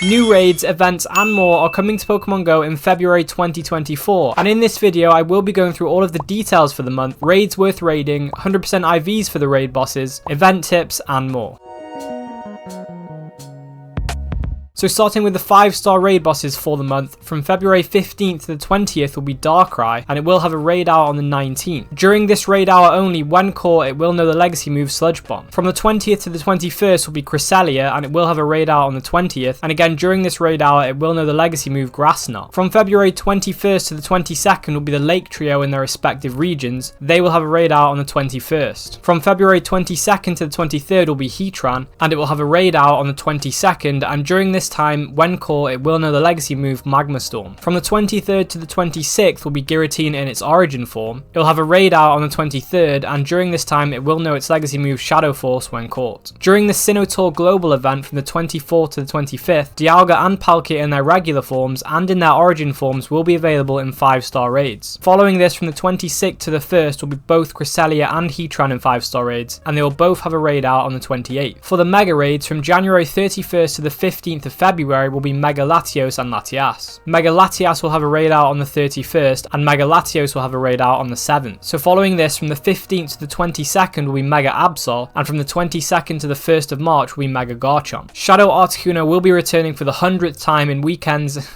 New raids, events and more are coming to Pokemon Go in February 2024, and in this video I will be going through all of the details for the month, raids worth raiding, 100% IVs for the raid bosses, event tips and more. So starting with the 5-star raid bosses for the month, from February 15th to the 20th will be Darkrai, and it will have a raid hour on the 19th. During this raid hour only, when caught, it will know the legacy move Sludge Bomb. From the 20th to the 21st will be Cresselia, and it will have a raid hour on the 20th, and again during this raid hour it will know the legacy move Grass Knot. From February 21st to the 22nd will be the Lake Trio in their respective regions. They will have a raid hour on the 21st. From February 22nd to the 23rd will be Heatran, and it will have a raid hour on the 22nd, and during this time, when caught, it will know the legacy move Magma Storm. From the 23rd to the 26th will be Giratina in its origin form. It will have a raid hour on the 23rd, and during this time it will know its legacy move Shadow Force when caught. During the Sinnoh global event from the 24th to the 25th, Dialga and Palkia in their regular forms and in their origin forms will be available in 5-star raids. Following this, from the 26th to the 1st will be both Cresselia and Heatran in 5-star raids, and they will both have a raid hour on the 28th. For the mega raids, from January 31st to the 15th of February will be Mega Latios and Latias. Mega Latias will have a raid out on the 31st, and Mega Latios will have a raid out on the 7th. So following this, from the 15th to the 22nd will be Mega Absol, and from the 22nd to the 1st of March will be Mega Garchomp. Shadow Articuno will be returning for the 100th time in weekends.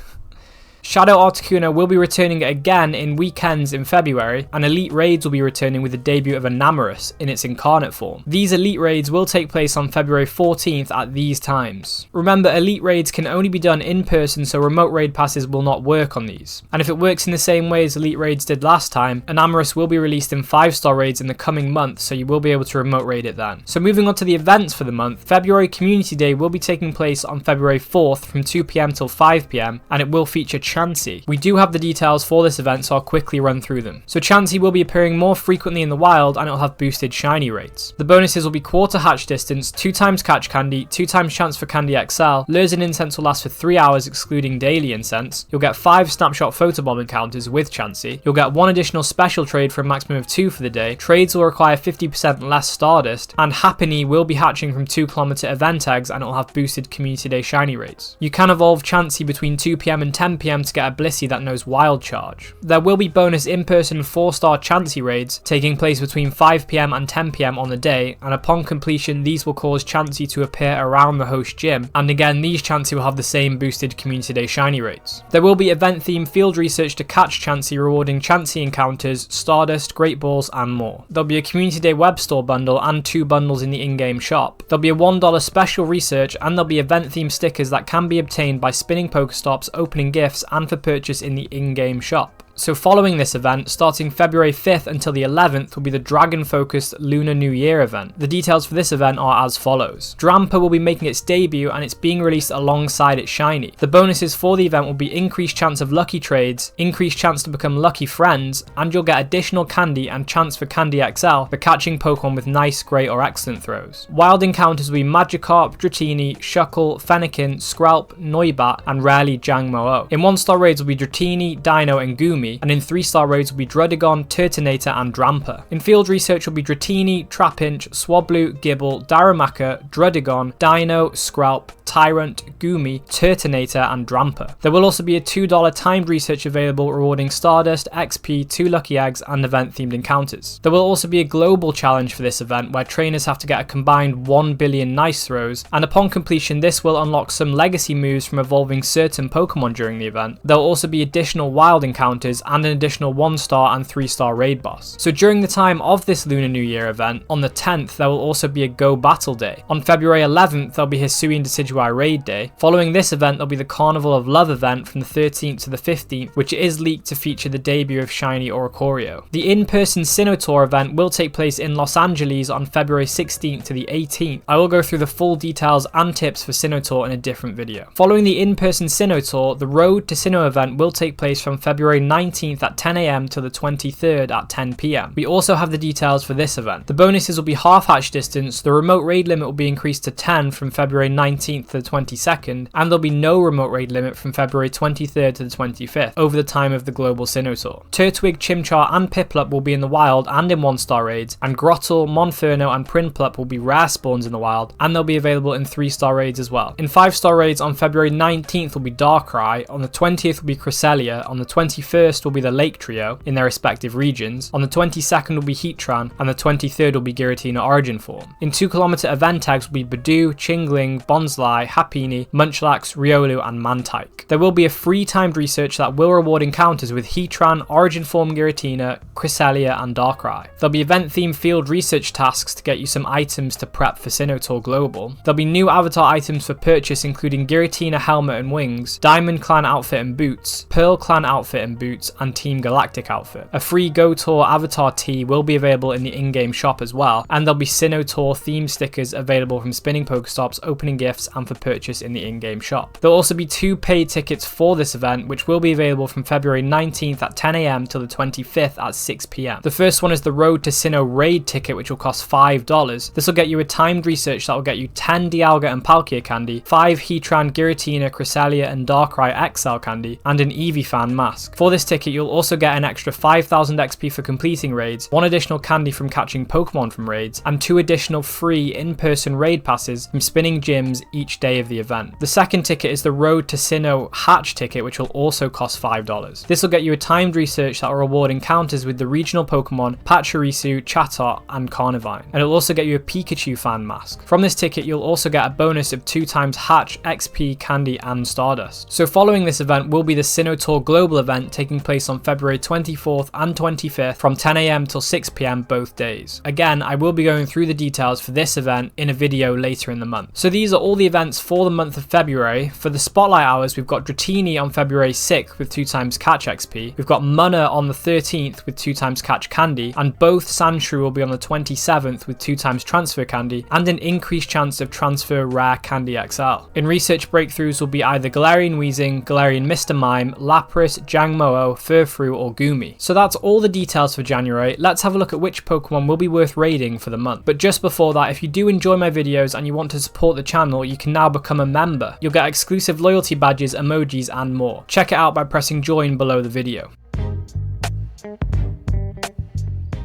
Shadow Articuno will be returning again in weekends in February, and Elite Raids will be returning with the debut of Enamorus in its incarnate form. These Elite Raids will take place on February 14th at these times. Remember, Elite Raids can only be done in person, so remote raid passes will not work on these. And if it works in the same way as Elite Raids did last time, Enamorus will be released in 5-star raids in the coming month, so you will be able to remote raid it then. So moving on to the events for the month, February Community Day will be taking place on February 4th from 2 PM till 5 PM, and it will feature Chansey. We do have the details for this event, so I'll quickly run through them. So Chansey will be appearing more frequently in the wild, and it will have boosted shiny rates. The bonuses will be quarter hatch distance, 2 times catch candy, 2 times chance for candy XL, lures and incense will last for 3 hours excluding daily incense, you'll get 5 snapshot photobomb encounters with Chansey, you'll get 1 additional special trade for a maximum of 2 for the day, trades will require 50% less Stardust, and Happiny will be hatching from 2 km event eggs, and it will have boosted Community Day shiny rates. You can evolve Chansey between 2 PM and 10 PM to get a Blissey that knows Wild Charge. There will be bonus in-person 4-star Chansey raids taking place between 5 PM and 10 PM on the day, and upon completion these will cause Chansey to appear around the host gym, and again these Chansey will have the same boosted Community Day shiny rates. There will be event-themed field research to catch Chansey, rewarding Chansey encounters, Stardust, Great Balls and more. There'll be a Community Day web store bundle and 2 bundles in the in-game shop. There'll be a $1 special research, and there'll be event-themed stickers that can be obtained by spinning Pokestops, opening gifts and for purchase in the in-game shop. So following this event, starting February 5th until the 11th will be the Dragon-focused Lunar New Year event. The details for this event are as follows. Drampa will be making its debut, and it's being released alongside its shiny. The bonuses for the event will be increased chance of lucky trades, increased chance to become lucky friends, and you'll get additional candy and chance for Candy XL for catching Pokemon with nice, great or excellent throws. Wild encounters will be Magikarp, Dratini, Shuckle, Fennekin, Skrelp, Noibat, and rarely Jangmo-O. In 1-star raids will be Dratini, Dino and Goomy, and in 3-star raids will be Druddigon, Turtonator and Drampa. In field research will be Dratini, Trapinch, Swablu, Gibble, Darumaka, Druddigon, Dino, Skrelp, Tyrant, Goomy, Turtonator and Drampa. There will also be a $2 timed research available rewarding Stardust, XP, 2 lucky eggs and event-themed encounters. There will also be a global challenge for this event where trainers have to get a combined 1 billion nice throws, and upon completion this will unlock some legacy moves from evolving certain Pokemon during the event. There will also be additional wild encounters and an additional 1-star and 3-star raid boss. So during the time of this Lunar New Year event, on the 10th there will also be a Go Battle Day. On February 11th there'll be Hisuian Decidueye Raid Day. Following this event there'll be the Carnival of Love event from the 13th to the 15th, which is leaked to feature the debut of shiny Oricorio. The in-person Sinnoh event will take place in Los Angeles on February 16th to the 18th. I will go through the full details and tips for Sinnoh in a different video. Following the in-person Sinnoh, the Road to Sinnoh event will take place from February 19th at 10 AM till the 23rd at 10 PM. We also have the details for this event. The bonuses will be half hatch distance, the remote raid limit will be increased to 10 from February 19th to the 22nd, and there'll be no remote raid limit from February 23rd to the 25th, over the time of the global Sinnoh Tour. Turtwig, Chimchar and Piplup will be in the wild and in 1-star raids, and Grottle, Monferno and Prinplup will be rare spawns in the wild, and they'll be available in 3-star raids as well. In 5-star raids on February 19th will be Darkrai, on the 20th will be Cresselia, on the 21st will be the Lake Trio in their respective regions, on the 22nd will be Heatran, and the 23rd will be Giratina Origin form. In 2km event tags will be Badoo, Chingling, Bonsly, Happiny, Munchlax, Riolu and Mantike. There will be a free timed research that will reward encounters with Heatran, Origin form Giratina, Cresselia and Darkrai. There'll be event themed field research tasks to get you some items to prep for Sinnoh Tour Global. There'll be new avatar items for purchase including Giratina helmet and wings, Diamond Clan outfit and boots, Pearl Clan outfit and boots and Team Galactic outfit. A free Go Tour avatar tee will be available in the in-game shop as well, and there'll be Sinnoh Tour theme stickers available from spinning Pokestops, opening gifts and for purchase in the in-game shop. There'll also be 2 paid tickets for this event which will be available from February 19th at 10 AM till the 25th at 6 PM. The first one is the Road to Sinnoh raid ticket which will cost $5. This will get you a timed research that will get you 10 Dialga and Palkia candy, 5 Heatran, Giratina, Cresselia and Darkrai XL candy, and an Eevee fan mask. For this ticket you'll also get an extra 5,000 XP for completing raids, 1 additional candy from catching Pokemon from raids, and 2 additional free in-person raid passes from spinning gyms each day of the event. The second ticket is the Road to Sinnoh hatch ticket which will also cost $5. This will get you a timed research that will reward encounters with the regional Pokemon Pachirisu, Chatot and Carnivine, and it will also get you a Pikachu fan mask. From this ticket you'll also get a bonus of 2 times hatch, XP, candy and Stardust. So following this event will be the Sinnoh Tour Global event taking place on February 24th and 25th from 10 AM till 6 PM both days. Again, I will be going through the details for this event in a video later in the month. So these are all the events for the month of February. For the spotlight hours we've got Dratini on February 6th with 2 times catch XP, we've got Munna on the 13th with 2 times catch candy, and both Sandshrew will be on the 27th with 2 times transfer candy and an increased chance of transfer rare candy XL. In research breakthroughs will be either Galarian Weezing, Galarian Mr. Mime, Lapras, Jangmo-o, Furfrou or Goomy. So that's all the details for January. Let's have a look at which Pokemon will be worth raiding for the month. But just before that, if you do enjoy my videos and you want to support the channel, you can now become a member. You'll get exclusive loyalty badges, emojis and more. Check it out by pressing join below the video.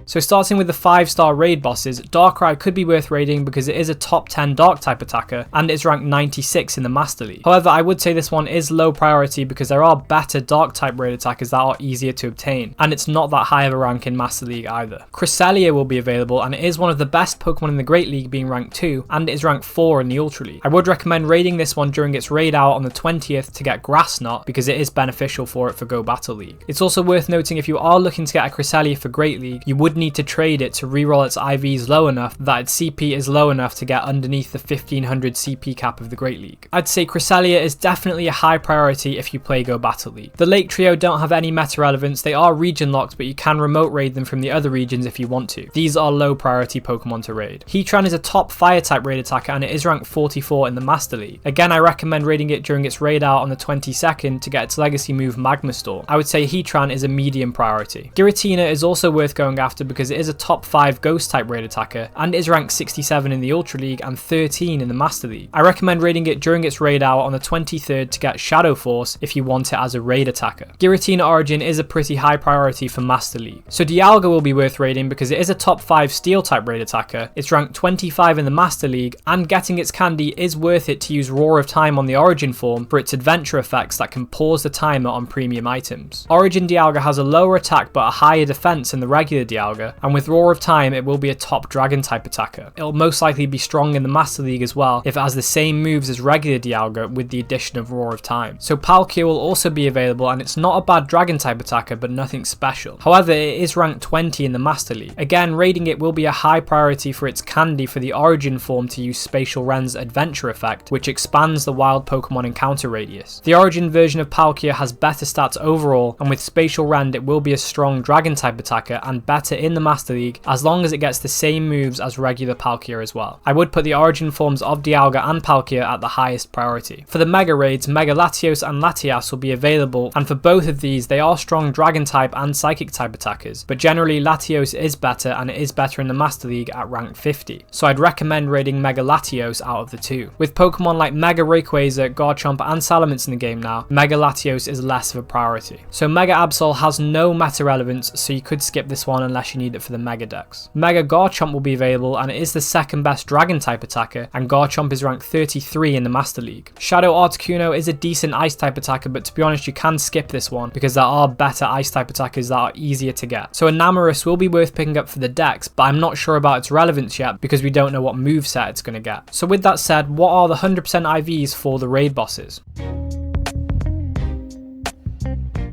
So starting with the 5-star raid bosses, Darkrai could be worth raiding because it is a top 10 dark type attacker and it's ranked 96 in the Master League. However, I would say this one is low priority because there are better dark type raid attackers that are easier to obtain, and it's not that high of a rank in Master League either. Cresselia will be available and it is one of the best Pokemon in the Great League, being ranked 2, and it is ranked 4 in the Ultra League. I would recommend raiding this one during its raid out on the 20th to get Grass Knot because it is beneficial for it for Go Battle League. It's also worth noting if you are looking to get a Cresselia for Great League, you would need to trade it to reroll its IVs low enough that its CP is low enough to get underneath the 1500 CP cap of the Great League. I'd say Cresselia is definitely a high priority if you play Go Battle League. The Lake Trio don't have any meta relevance, they are region locked, but you can remote raid them from the other regions if you want to. These are low priority Pokemon to raid. Heatran is a top fire type raid attacker and it is ranked 44 in the Master League. Again, I recommend raiding it during its raid out on the 22nd to get its legacy move Magma Storm. I would say Heatran is a medium priority. Giratina is also worth going after because it is a top 5 ghost type raid attacker and is ranked 67 in the Ultra League and 13 in the Master League. I recommend raiding it during its raid out on the 23rd to get Shadow Force if you want it as a raid attacker. Giratina Origin is a pretty high priority for Master League. So Dialga will be worth raiding because it is a top 5 steel type raid attacker, it's ranked 25 in the Master League, and getting its candy is worth it to use Roar of Time on the Origin form for its adventure effects that can pause the timer on premium items. Origin Dialga has a lower attack but a higher defense than the regular Dialga, and with Roar of Time it will be a top dragon type attacker. It'll most likely be strong in the Master League as well if it has the same moves as regular Dialga with the addition of Roar of Time. So Palkia will also be available and it's not a bad dragon type attacker but nothing special. However, it is ranked 20 in the Master League. Again, raiding it will be a high priority for its candy for the Origin form to use Spatial Ren's adventure effect, which expands the wild Pokemon encounter radius. The Origin version of Palkia has better stats overall, and with Spatial Rend it will be a strong dragon type attacker and better in the Master League as long as it gets the same moves as regular Palkia as well. I would put the origin forms of Dialga and Palkia at the highest priority. For the Mega Raids, Mega Latios and Latias will be available, and for both of these they are strong Dragon type and Psychic type attackers, but generally Latios is better, and it is better in the Master League at rank 50, so I'd recommend raiding Mega Latios out of the two. With Pokemon like Mega Rayquaza, Garchomp and Salamence in the game now, Mega Latios is less of a priority. So Mega Absol has no meta relevance, so you could skip this one unless you need it for the Mega Dex. Mega Garchomp will be available, and it is the second best Dragon type attacker, and Garchomp is ranked 33 in the Master League. Shadow Articuno is a decent Ice type attacker, but to be honest you can skip this one because there are better Ice type attackers that are easier to get. So Enamorus will be worth picking up for the Dex, but I'm not sure about its relevance yet because we don't know what moveset it's going to get. So with that said, what are the 100% IVs for the raid bosses?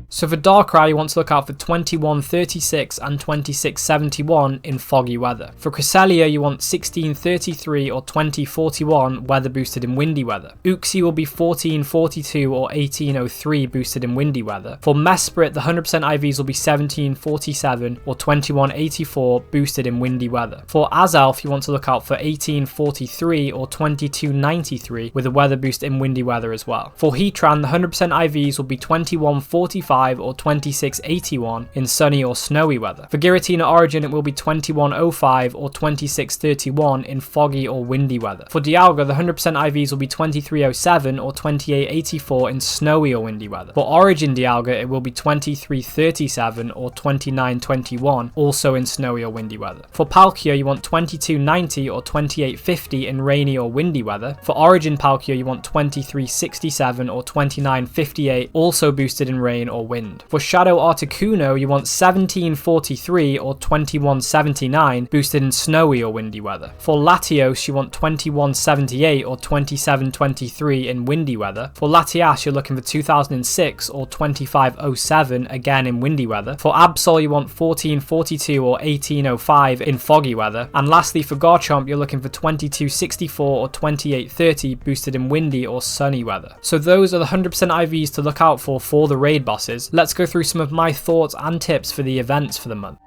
So for Darkrai, you want to look out for 2136 and 2671 in foggy weather. For Cresselia, you want 1633 or 2041 weather boosted in windy weather. Uxie will be 1442 or 1803 boosted in windy weather. For Mesprit, the 100% IVs will be 1747 or 2184 boosted in windy weather. For Azelf, you want to look out for 1843 or 2293 with a weather boost in windy weather as well. For Heatran, the 100% IVs will be 2145 or 2681 in sunny or snowy weather. For Giratina Origin, it will be 2105 or 2631 in foggy or windy weather. For Dialga, the 100% IVs will be 2307 or 2884 in snowy or windy weather. For Origin Dialga, it will be 2337 or 2921 also in snowy or windy weather. For Palkia, you want 2290 or 2850 in rainy or windy weather. For Origin Palkia, you want 2367 or 2958 also boosted in rain or wind. For Shadow Articuno, you want 1743 or 2179 boosted in snowy or windy weather. For Latios, you want 2178 or 2723 in windy weather. For Latias, you're looking for 2006 or 2507 again in windy weather. For Absol, you want 1442 or 1805 in foggy weather. And lastly, for Garchomp, you're looking for 2264 or 2830 boosted in windy or sunny weather. So those are the 100% IVs to look out for the raid bosses. Let's go through some of my thoughts and tips for the events for the month.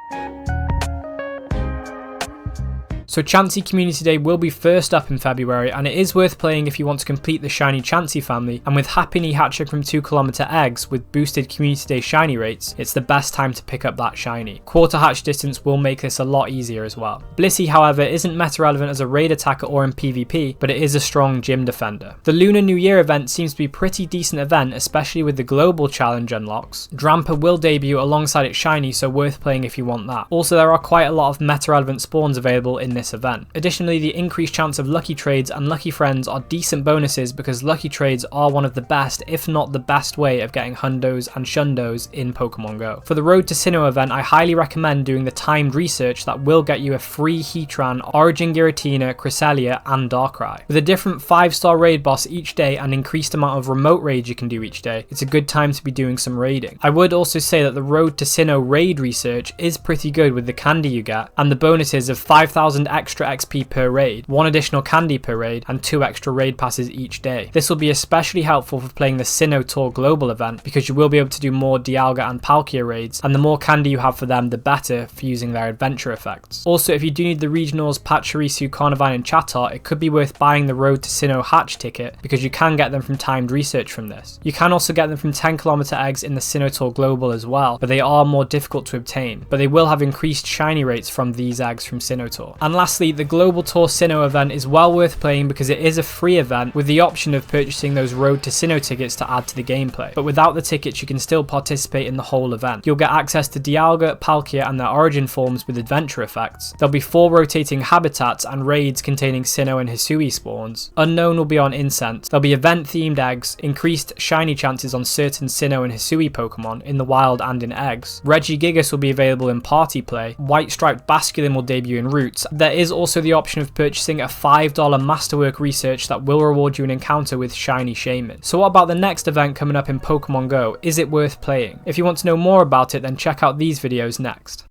So Chansey Community Day will be first up in February, and it is worth playing if you want to complete the shiny Chansey family, and with Happiny hatching from 2km eggs with boosted Community Day shiny rates, it's the best time to pick up that shiny. Quarter hatch distance will make this a lot easier as well. Blissey, however, isn't meta relevant as a raid attacker or in PvP, but it is a strong gym defender. The Lunar New Year event seems to be a pretty decent event, especially with the global challenge unlocks. Drampa will debut alongside its shiny, so worth playing if you want that. Also, there are quite a lot of meta relevant spawns available in this event. Additionally, the increased chance of lucky trades and lucky friends are decent bonuses because lucky trades are one of the best, if not the best way of getting hundos and shundos in Pokemon Go. For the Road to Sinnoh event, I highly recommend doing the timed research that will get you a free Heatran, Origin Giratina, Cresselia and Darkrai. With a different 5-star raid boss each day and increased amount of remote raids you can do each day, it's a good time to be doing some raiding. I would also say that the Road to Sinnoh raid research is pretty good with the candy you get and the bonuses of 5,000 extra XP per raid, 1 additional candy per raid, and 2 extra raid passes each day. This will be especially helpful for playing the Sinnoh Tour Global event because you will be able to do more Dialga and Palkia raids, and the more candy you have for them, the better for using their adventure effects. Also, if you do need the regionals Pachirisu, Carnivine and Chatot, it could be worth buying the Road to Sinnoh hatch ticket because you can get them from timed research from this. You can also get them from 10km eggs in the Sinnoh Tour Global as well, but they are more difficult to obtain, but they will have increased shiny rates from these eggs from Sinnoh Tour. And lastly, the Global Tour Sinnoh event is well worth playing because it is a free event with the option of purchasing those Road to Sinnoh tickets to add to the gameplay, but without the tickets you can still participate in the whole event. You'll get access to Dialga, Palkia and their origin forms with adventure effects. There'll be 4 rotating habitats and raids containing Sinnoh and Hisui spawns. Unknown will be on Incense. There'll be event themed eggs, increased shiny chances on certain Sinnoh and Hisui Pokemon in the wild and in eggs. Regigigas will be available in party play. White Striped Basculin will debut in routes. There is also the option of purchasing a $5 Masterwork research that will reward you an encounter with Shiny Shaman. So what about the next event coming up in Pokemon Go? Is it worth playing? If you want to know more about it, then check out these videos next.